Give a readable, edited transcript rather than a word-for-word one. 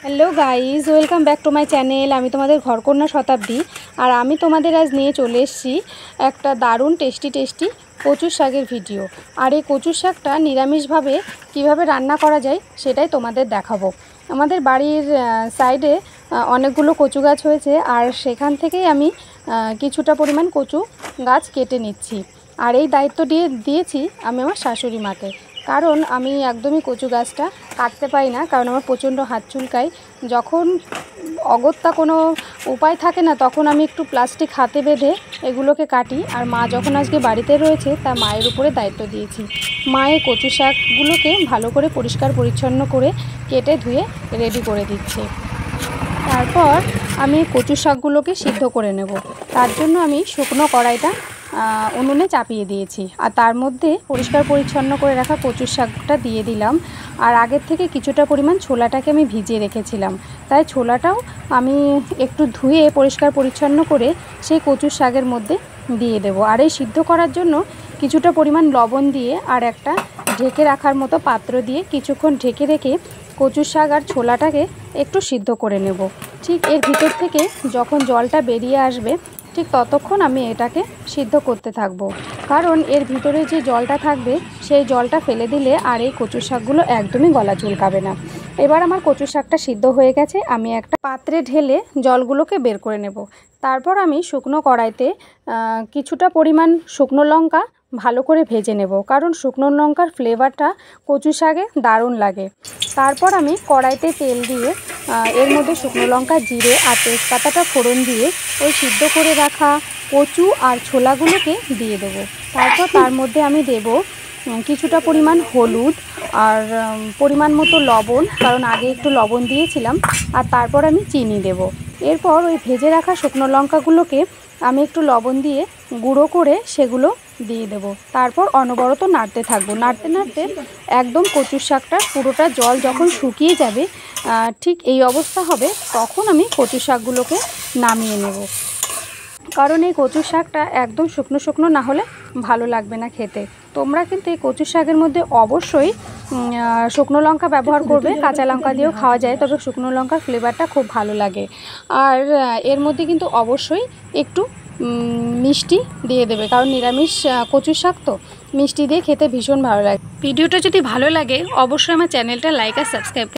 Hello guys, welcome back to my channel. আমি তোমাদের ঘরকন্যা শতাব্দী। আর আমি তোমাদের আজ নিয়ে চলে এসেছি একটা দারুণ টেস্টি কচুর শাকের ভিডিও। আর এই কচুর শাকটা নিরামিষভাবে কিভাবে রান্না করা যায় সেটাই তোমাদের দেখাবো। আমাদের বাড়ির সাইডে অনেকগুলো কচু গাছ হয়েছে, আর সেখান থেকেই আমি কিছুটা পরিমাণ কচু গাছ কেটে নিচ্ছি। আর এই দায়িত্ব দিয়েছি আমি আমার শাশুড়ি মাকে, কারণ আমি একদমই কচু গাছটা কাটতে পারি না, কারণ আমার প্রচণ্ড হাত চুলকায়। যখন অগত্যা কোনো উপায় থাকে না, তখন আমি একটু প্লাস্টিক হাতে বেঁধে এগুলোকে কাটি। আর মা যখন আজকে বাড়িতে রয়েছে, তা মায়ের উপরে দায়িত্ব দিয়েছি। মায়ের কচু শাকগুলোকে ভালো করে পরিষ্কার পরিচ্ছন্ন করে কেটে ধুয়ে রেডি করে দিচ্ছে। তারপর আমি কচু শাকগুলোকে সিদ্ধ করে নেব। তার জন্য আমি শুকনো কড়াইটা উনুনে চাপিয়ে দিয়েছি, আর তার মধ্যে পরিষ্কার পরিচ্ছন্ন করে রাখা কচুর শাকটা দিয়ে দিলাম। আর আগের থেকে কিছুটা পরিমাণ ছোলাটাকে আমি ভিজিয়ে রেখেছিলাম, তাই ছোলাটাও আমি একটু ধুয়ে পরিষ্কার পরিচ্ছন্ন করে সেই কচুর শাকের মধ্যে দিয়ে দেব। আর এই সিদ্ধ করার জন্য কিছুটা পরিমাণ লবণ দিয়ে আর একটা ঢেকে রাখার মতো পাত্র দিয়ে কিছুক্ষণ ঢেকে রেখে কচুর শাক আর ছোলাটাকে একটু সিদ্ধ করে নেব। ঠিক এর ভিতর থেকে যখন জলটা বেরিয়ে আসবে, ঠিক ততক্ষণ আমি এটাকে সিদ্ধ করতে থাকবো, কারণ এর ভিতরে যে জলটা থাকবে সেই জলটা ফেলে দিলে আর এই কচু শাকগুলো একদমই গলা চুলকাবে না। এবার আমার কচু শাকটা সিদ্ধ হয়ে গেছে, আমি একটা পাত্রে ঢেলে জলগুলোকে বের করে নেব। তারপর আমি শুকনো কড়াইতে কিছুটা পরিমাণ শুকনো লঙ্কা ভালো করে ভেজে নেব, কারণ শুকনো লঙ্কার ফ্লেভারটা কচু শাকে দারুণ লাগে। তারপর আমি কড়াইতে তেল দিয়ে এর মধ্যে শুকনো লঙ্কা, জিরে আর তেজপাতাটা ফোড়ন দিয়ে ওই সিদ্ধ করে রাখা কচু আর ছোলাগুলোকে দিয়ে দেবো। তারপর তার মধ্যে আমি দেব কিছুটা পরিমাণ হলুদ আর পরিমাণ মতো লবণ, কারণ আগে একটু লবণ দিয়েছিলাম। আর তারপর আমি চিনি দেব। এরপর ওই ভেজে রাখা শুকনো লঙ্কাগুলোকে আমি একটু লবণ দিয়ে গুঁড়ো করে সেগুলো দিয়ে দেব। তারপর অনবরত নাড়তে থাকবো। নাড়তে নাড়তে একদম কচুর শাকটার পুরোটা জল যখন শুকিয়ে যাবে, ঠিক এই অবস্থা হবে, তখন আমি কচু শাকগুলোকে নামিয়ে নেব। কারণ এই কচু শাকটা একদম শুকনো শুকনো না হলে ভালো লাগবে না খেতে। তোমরা কিন্তু এই কচু শাকের মধ্যে অবশ্যই শুকনো লঙ্কা ব্যবহার করবে। কাঁচা লঙ্কা দিয়েও খাওয়া যায়, তবে শুকনো লঙ্কার ফ্লেভারটা খুব ভালো লাগে। আর এর মধ্যে কিন্তু অবশ্যই একটু মিষ্টি দিয়ে দেবে, কারণ নিরামিষ কচু শাক তো মিষ্টি দিয়ে খেতে ভীষণ ভালো লাগে। ভিডিওটা যদি ভালো লাগে অবশ্যই আমার চ্যানেলটা লাইক আর সাবস্ক্রাইব